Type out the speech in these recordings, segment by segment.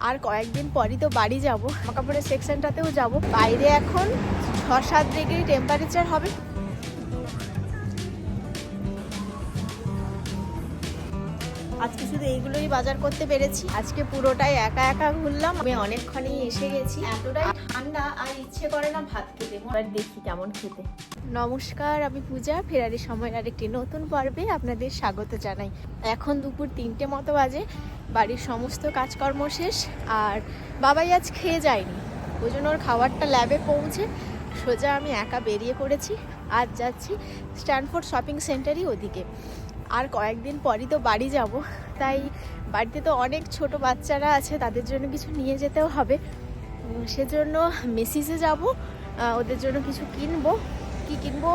আর কয়েকদিন পরই তো বাড়ি যাব, কাপড়ের সেকশনটাতেও যাব। বাইরে এখন 6-7 ডিগ্রি টেম্পারেচার হবে। আজকে শুধু এইগুলোই বাজার করতে পেরেছি। আজকে পুরোটাই একা একা ঘুরলাম। আমি অনেকক্ষণই এসে গেছি। এতটাই ঠান্ডা আর ইচ্ছে করে না ভাত খেতে। আর দেখি কেমন খেতে। নমস্কার, আমি পূজা। ফেরারি সময়ের আরেকটি নতুন পর্বে আপনাদের স্বাগত জানাই। এখন দুপুর 3টে মতো বাজে। বাড়ির সমস্ত কাজকর্ম শেষ, আর বাবাই আজ খেয়ে যায়নি, ওই জন্য ওর খাবারটা ল্যাবে পৌঁছে সোজা আমি একা বেরিয়ে পড়েছি। আজ যাচ্ছি স্ট্যানফোর্ড শপিং সেন্টারই ওদিকে। আর কয়েকদিন পরই তো বাড়ি যাব, তাই বাড়িতে তো অনেক ছোট বাচ্চারা আছে, তাদের জন্য কিছু নিয়ে যেতেও হবে। সেজন্য মেসিসে যাব, ওদের জন্য কিছু কিনবো। কি কিনবো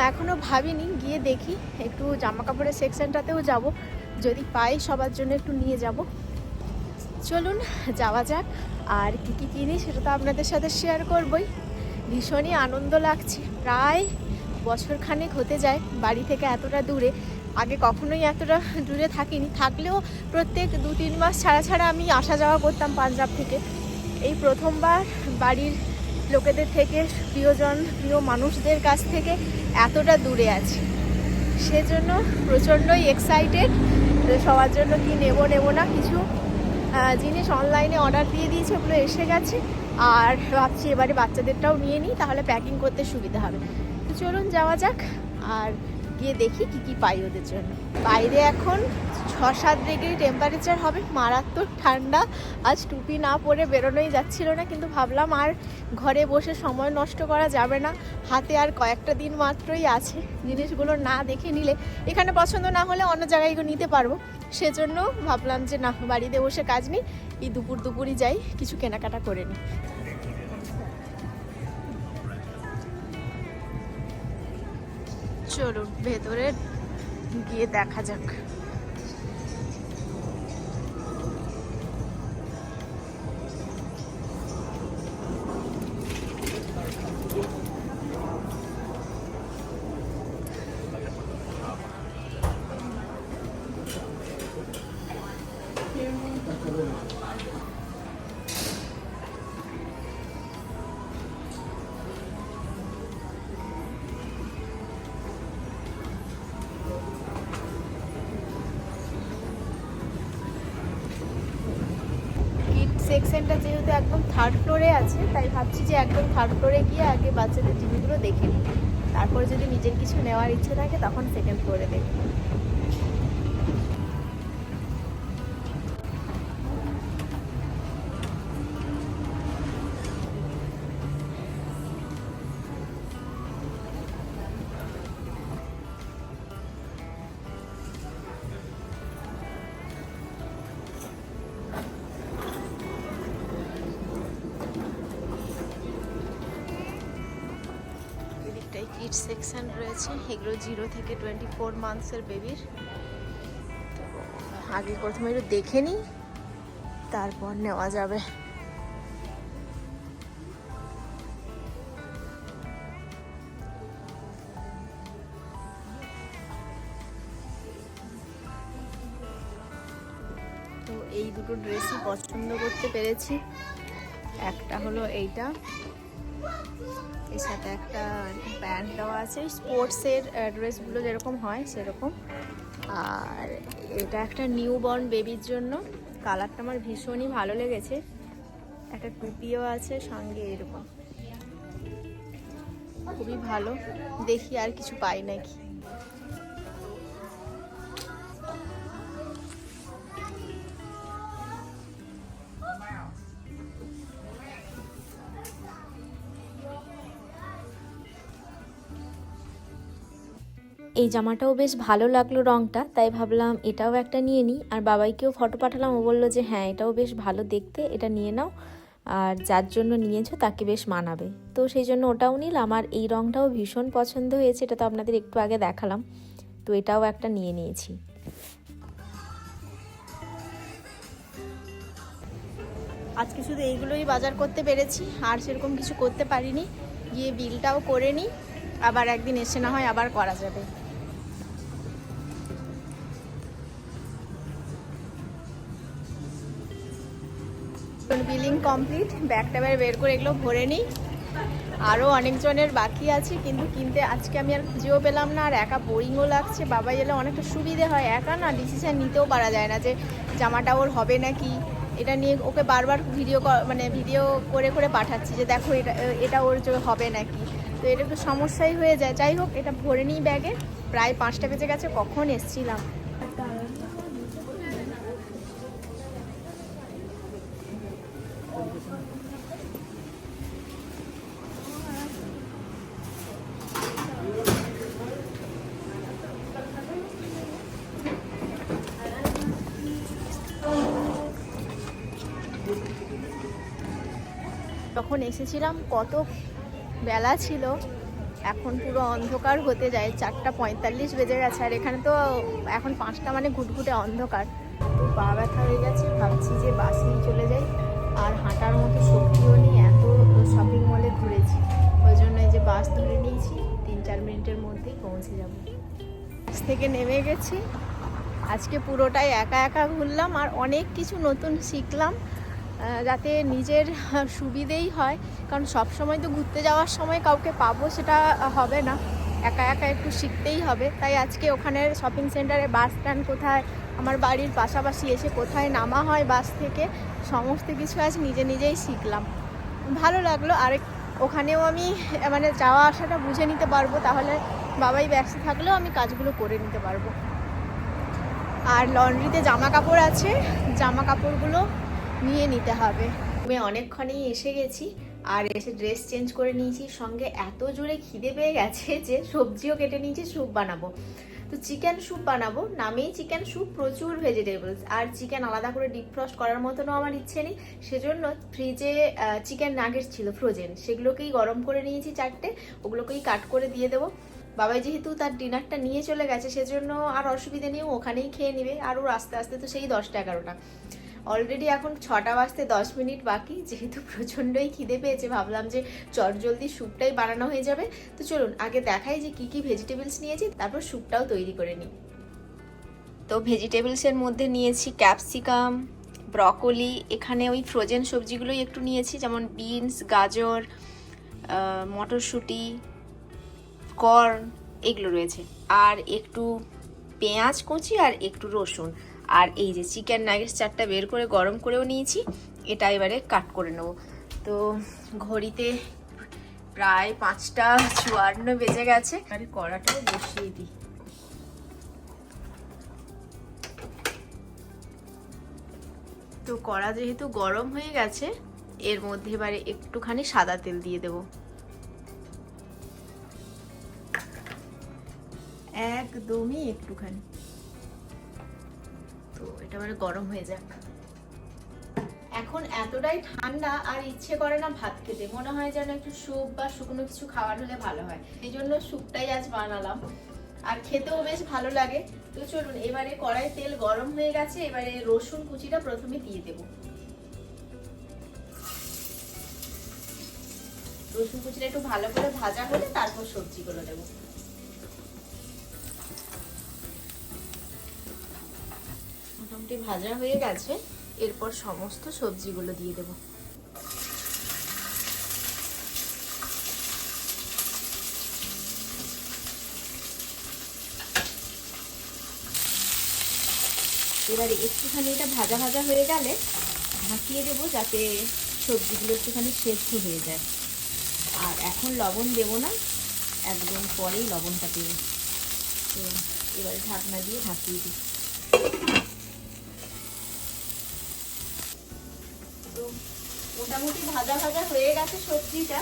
এখনও ভাবিনি, গিয়ে দেখি। একটু জামা কাপড়ের সেকশনটাতেও যাব, যদি পাই সবার জন্য একটু নিয়ে যাব। চলুন যাওয়া যাক। আর কী কী কিনি সেটা তো আপনাদের সাথে শেয়ার করবই। ভীষণই আনন্দ লাগছে। প্রায় বছরখানেক হতে যায় বাড়ি থেকে এতটা দূরে। আগে কখনোই এতটা দূরে থাকিনি, থাকলেও প্রত্যেক 2-3 মাস ছাড়া ছাড়া আমি আসা যাওয়া করতাম পাঞ্জাব থেকে। এই প্রথমবার বাড়ির লোকেদের থেকে, প্রিয়জন প্রিয় মানুষদের কাছ থেকে এতটা দূরে আছি। সেজন্য প্রচণ্ডই এক্সাইটেড। সবার জন্য কি নেব না কিছু জিনিস অনলাইনে অর্ডার দিয়ে দিয়েছি, ওগুলো এসে গেছে। আর ভাবছি এবারে বাচ্চাদেরটাও নিয়ে নিই, তাহলে প্যাকিং করতে সুবিধা হবে। তো চলুন যাওয়া যাক, আর গিয়ে দেখি কি কি পাই ওদের জন্য। বাইরে এখন 6-7 ডিগ্রি টেম্পারেচার হবে, মারাত্মক ঠান্ডা। আজ টুপি না পরে বেরোনোই যাচ্ছিল না, কিন্তু ভাবলাম আর ঘরে বসে সময় নষ্ট করা যাবে না। হাতে আর কয়েকটা দিন মাত্রই আছে, জিনিসগুলো না দেখে নিলে, এখানে পছন্দ না হলে অন্য জায়গায় নিতে পারবো। সেজন্য ভাবলাম যে না, বাড়িতে বসে কাজ নেই, এই দুপুরই যাই, কিছু কেনাকাটা করে নিই। চলুন ভেতরে গিয়ে দেখা যাক। সেকশনটা যেহেতু একদম 3rd ফ্লোরে আছে, তাই ভাবছি যে একদম 3rd ফ্লোরে গিয়ে আগে বাচ্চাদের জিনিসগুলো দেখে নিই, তারপরে যদি নিজের কিছু নেওয়ার ইচ্ছে থাকে তখন 2nd ফ্লোরে দেখি। কিডস সেকশন রয়েছে, এগুলো 0 থেকে 24 মান্থসের বেবির। আগে প্রথমে একটু দেখে নিই, তারপর নেওয়া যাবে। তো এই দুটো ড্রেসই পছন্দ করতে পেরেছি। একটা হলো এইটা, এর সাথে একটা প্যান্ট দেওয়া আছে, স্পোর্টসের ড্রেসগুলো যেরকম হয় সেরকম। আর এটা একটা নিউ বর্ন বেবির জন্য, কালারটা আমার ভীষণই ভালো লেগেছে। একটা টুপিও আছে সঙ্গে, এরকম খুবই ভালো। দেখি আর কিছু পাই নাকি। এই জামাটাও বেশ ভালো লাগলো রংটা, তাই ভাবলাম এটাও একটা নিয়ে নিই। আর বাবাইকেও ফটো পাঠালাম, ও বললো যে হ্যাঁ এটাও বেশ ভালো দেখতে, এটা নিয়ে নাও, আর যার জন্য নিয়েছো তাকে বেশ মানাবে। তো সেই জন্য ওটাও নিলাম। আর এই রংটাও ভীষণ পছন্দ হয়েছে, এটা তো আপনাদের একটু আগে দেখালাম, তো এটাও একটা নিয়ে নিয়েছি। আজকে শুধু এইগুলোই বাজার করতে পেরেছি, আর সেরকম কিছু করতে পারিনি। গিয়ে বিলটাও করে নিই, আবার একদিন এসে না হয় আবার করা যাবে। বিলিং কমপ্লিট, ব্যাগটা বের করে এগুলো ভরে নিই। আরও অনেকজনের বাকি আছে, কিন্তু কিনতে আজকে আমি আর খুঁজেও পেলাম না, আর একা বোরিংও লাগছে। বাবা এলে অনেকটা সুবিধে হয়, একা না ডিসিশান নিতেও পারা যায় না যে জামাটা ওর হবে নাকি। এটা নিয়ে ওকে বারবার ভিডিও করে করে পাঠাচ্ছি যে দেখো এটা ওর হবে নাকি। তো এটা একটু সমস্যাই হয়ে যায়। যাই হোক, এটা ভরে নিই ব্যাগে। প্রায় 5টা বেজে গেছে, কখন এসছিলাম। তখন এসেছিলাম কত বেলা ছিল, এখন পুরো অন্ধকার হতে যায়। 4:45 বেজে গেছে, আর এখানে তো এখন 5টা মানে ঘুটঘুটে অন্ধকার। তো পা ব্যথা হয়ে গেছে, ভাবছি যে বাসেই চলে যাই। আর হাঁটার মতো শক্তিও নেই, এত শপিং মলে ঘুরেছি। ওই জন্য এই যে বাস ধরে নিয়েছি, 3-4 মিনিটের মধ্যেই পৌঁছে যাব। বাস থেকে নেমে গেছি, আজকে পুরোটাই একা একা ঘুরলাম, আর অনেক কিছু নতুন শিখলাম, যাতে নিজের সুবিধেই হয়। কারণ সব সময় তো ঘুরতে যাওয়ার সময় কাউকে পাবো সেটা হবে না, একা একা একটু শিখতেই হবে। তাই আজকে ওখানের শপিং সেন্টারে বাস স্ট্যান্ড কোথায়, আমার বাড়ির পাশাপাশি এসে কোথায় নামা হয় বাস থেকে, সমস্ত কিছু আজ নিজেই শিখলাম। ভালো লাগলো। আর ওখানেও আমি যাওয়া আসাটা বুঝে নিতে পারবো, তাহলে বাবাই ব্যস্ত থাকলেও আমি কাজগুলো করে নিতে পারবো। আর লন্ড্রিতে জামা কাপড় আছে, জামা কাপড়গুলো নিয়ে নিতে হবে। আমি অনেকক্ষণই এসে গেছি, আর এসে ড্রেস চেঞ্জ করে নিয়েছি। সঙ্গে এত জোরে খিদে পেয়ে গেছে যে সবজিও কেটে নিয়েছি, স্যুপ বানাবো। তো চিকেন স্যুপ বানাবো, নামেই চিকেন স্যুপ, প্রচুর ভেজিটেবলস। আর চিকেন আলাদা করে ডিপ ফ্রস্ট করার মতনও আমার ইচ্ছে নেই, সেজন্য ফ্রিজে চিকেন নাগেটস ছিল ফ্রোজেন, সেগুলোকেই গরম করে নিয়েছি 4টে, ওগুলোকেই কাট করে দিয়ে দেবো। বাবাই যেহেতু তার ডিনারটা নিয়ে চলে গেছে, সেজন্য আর অসুবিধা নেই, ওখানেই খেয়ে নেবে। আর ওর আস্তে আস্তে তো সেই 10টা-11টা, অলরেডি এখন 6টা বাজতে 10 মিনিট বাকি। যেহেতু প্রচণ্ডই খিদে পেয়েছে, ভাবলাম যে জলদি স্যুপটাই বানানো হয়ে যাবে। তো চলুন আগে দেখাই যে কি কি ভেজিটেবলস নিয়েছি, তারপর স্যুপটাও তৈরি করে নিই। তো ভেজিটেবলসের মধ্যে নিয়েছি ক্যাপসিকাম, ব্রকলি, এখানে ওই ফ্রোজেন সবজিগুলোই একটু নিয়েছি, যেমন বিনস, গাজর, মটরশুঁটি, কর্ন, এগুলো রয়েছে। আর একটু পেঁয়াজ কুচি, আর একটু রসুন। আর এই যে চিকেন নাগেটস 4টা বের করে গরম করেও নিয়েছি, এটা এবারে কাট করে নেব। তো ঘড়িতে প্রায় 5:54 বেজে গেছে, আর কড়াটাও বসিয়ে দিই। তো কড়া যেহেতু গরম হয়ে গেছে, এর মধ্যে এবারে একটুখানি সাদা তেল দিয়ে দেব, একদমই একটুখানি। তো এটা এবারে গরম হয়ে যাক। এখন এতটাই ঠান্ডা, আর ইচ্ছে করে না ভাত খেতে, মনে হয় যেন একটু স্যুপ বা শুকনো কিছু খাবার হলে ভালো হয়। এই জন্য স্যুপটাই আজ বানালাম, আর খেতেও বেশ ভালো লাগে। তো চলুন, এবারে কড়াই তেল গরম হয়ে গেছে, এবারে রসুন কুচিটা প্রথমে দিয়ে দেব। রসুন কুচিটা একটু ভালো করে ভাজা হলে তারপর সবজিগুলো দেবো। মোটামুটি ভাজা হয়ে গেছে, এরপর সমস্ত সবজিগুলো দিয়ে দেব। এবারে একটুখানি এটা ভাজা ভাজা হয়ে গেলে ঢাকিয়ে দেবো, যাতে সবজিগুলো একটুখানি সেদ্ধ হয়ে যায়। আর এখন লবণ দেবো না, একদম পরেই লবণটা দেবো। তো এবারে ঢাকনা দিয়ে ঢাকিয়ে দিই। তো মোটামুটি ভাজা ভাজা হয়ে গেছে সবজিটা,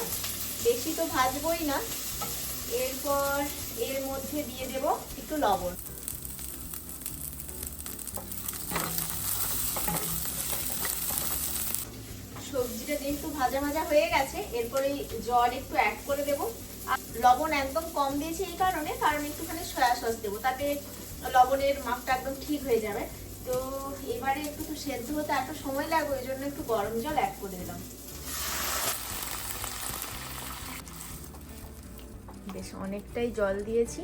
বেশি তো ভাজবোই না। এরপর এর মধ্যে দিয়ে দেব একটু লবণ। সবজিটা যেহেতু ভাজা ভাজা হয়ে গেছে, এরপরে জল একটু অ্যাড করে দেব। আর লবণ একদম কম দিয়েছি এই কারণে, কারণ একটুখানি সয়া সস দেবো, তাতে লবণের মাপটা একদম ঠিক হয়ে যাবে। তো এবারে একটু তো সেদ্ধ হতে এত সময় লাগবে, ওই জন্য একটু গরম জল অ্যাড করে দিলাম। বেশ অনেকটাই জল দিয়েছি।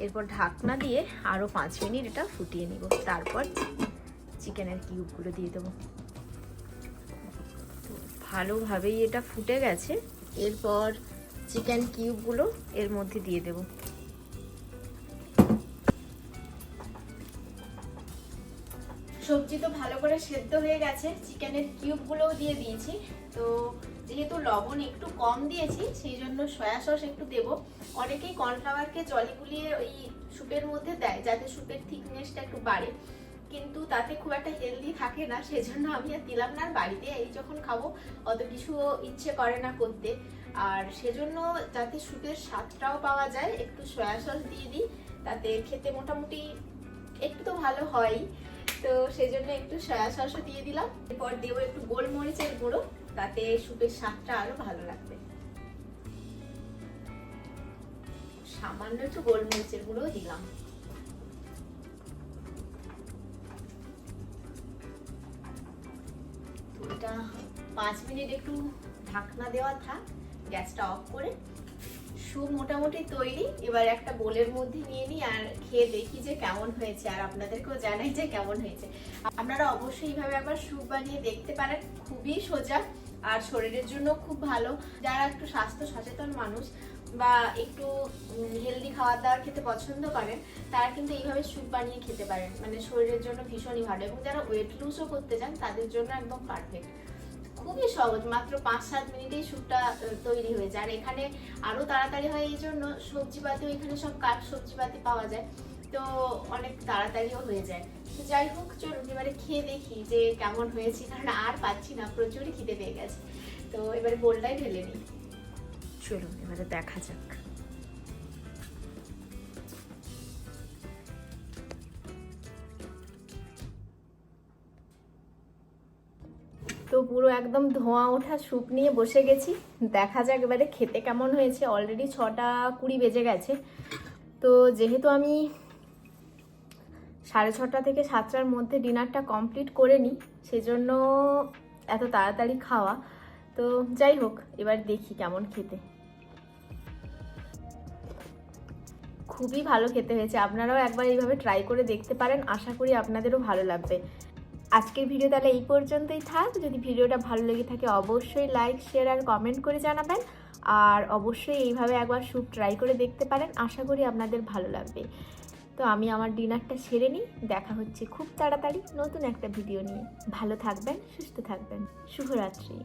এরপর ঢাকনা দিয়ে আরো 5 মিনিট এটা ফুটিয়ে নিব, তারপর চিকেনের কিউবগুলো দিয়ে দেবো। ভালোভাবেই এটা ফুটে গেছে। এরপর চিকেন কিউবগুলো এর মধ্যে দিয়ে দেব। সবজি তো ভালো করে সেদ্ধ হয়ে গেছে, চিকেনের কিউবগুলোও দিয়ে দিয়েছি। তো যেহেতু লবণ একটু কম দিয়েছি সেই জন্য সয়া সস একটু দেব। অনেকেই কর্নফ্লাওয়ারকে জলে গুলিয়ে ওই স্যুপের মধ্যে দেয় যাতে স্যুপের থিকনেসটা একটু বাড়ে, কিন্তু তাতে খুব একটা হেলদি থাকে না, সেজন্য আমি আর দিলাম না। আর বাড়িতে এই যখন খাবো অত কিছু ইচ্ছে করে না করতে, আর সেজন্য যাতে স্যুপের স্বাদটাও পাওয়া যায় একটু সয়া সস দিয়ে দিই, তাতে খেতে মোটামুটি একটু তো ভালো হয়। তো সেজন্য একটু সয়া সসও দিয়ে দিলাম। এরপর দেবো একটু গোলমরিচের গুঁড়ো, তাতে স্যুপের স্বাদটা আরো ভালো লাগবে। সামান্য একটু গোলমরিচের গুঁড়ো দিলাম। এটা 5 মিনিট একটু ঢাকনা দেওয়া থাক, গ্যাসটা অফ করে। স্যুপ মোটামুটি তৈরি। এবার একটা বোলের মধ্যে নিয়ে নিই আর খেয়ে দেখি যে কেমন হয়েছে, আর আপনাদেরকেও জানাই যে কেমন হয়েছে। আপনারা অবশ্যই এইভাবে একবার স্যুপ বানিয়ে দেখতে পারেন, খুবই সোজা আর শরীরের জন্য খুব ভালো। যারা একটু স্বাস্থ্য সচেতন মানুষ বা একটু হেলদি খাবার দাবার খেতে পছন্দ করেন তারা কিন্তু এইভাবে স্যুপ বানিয়ে খেতে পারেন, মানে শরীরের জন্য ভীষণই ভালো। এবং যারা ওয়েট লুজও করতে চান তাদের জন্য একদম পারফেক্ট। খুবই সহজ, মাত্র 5-7 মিনিটেই স্যুপটা তৈরি হয়ে যায়। আর এখানে আরো তাড়াতাড়ি হয় এই জন্য সবজিপাতিও এখানে সব কাঠ সবজিপাতি পাওয়া যায়, তো অনেক তাড়াতাড়িও হয়ে যায়। তো যাই হোক, চলুন এবারে খেয়ে দেখি যে কেমন হয়েছে, কারণ আর পাচ্ছি না, প্রচুরই খিদে পেয়ে গেছে। তো এবারে বোলটাই ঢেলে নিই। চলুন এবারে দেখা যাক। তো পুরো একদম ধোঁয়া ওঠা স্যুপ নিয়ে বসে গেছি, দেখা যাক এবারে খেতে কেমন হয়েছে। অলরেডি 6:20 বেজে গেছে। তো যেহেতু আমি 6:30 থেকে 7টার মধ্যে ডিনারটা কমপ্লিট করে নিই, সেজন্য এত তাড়াতাড়ি খাওয়া। তো যাই হোক, এবার দেখি কেমন খেতে। খুবই ভালো খেতে হয়েছে, আপনারাও একবার এইভাবে ট্রাই করে দেখতে পারেন, আশা করি আপনাদেরও ভালো লাগবে। আজকের ভিডিও তাহলে এই পর্যন্তই থাক। যদি ভিডিওটা ভালো লেগে থাকে অবশ্যই লাইক, শেয়ার আর কমেন্ট করে জানাবেন। আর অবশ্যই এইভাবে একবার স্যুপ ট্রাই করে দেখতে পারেন, আশা করি আপনাদের ভালো লাগবে। তো আমি আমার ডিনারটা সেরে নিই, দেখা হচ্ছে খুব তাড়াতাড়ি নতুন একটা ভিডিও নিয়ে। ভালো থাকবেন, সুস্থ থাকবেন, শুভরাত্রি।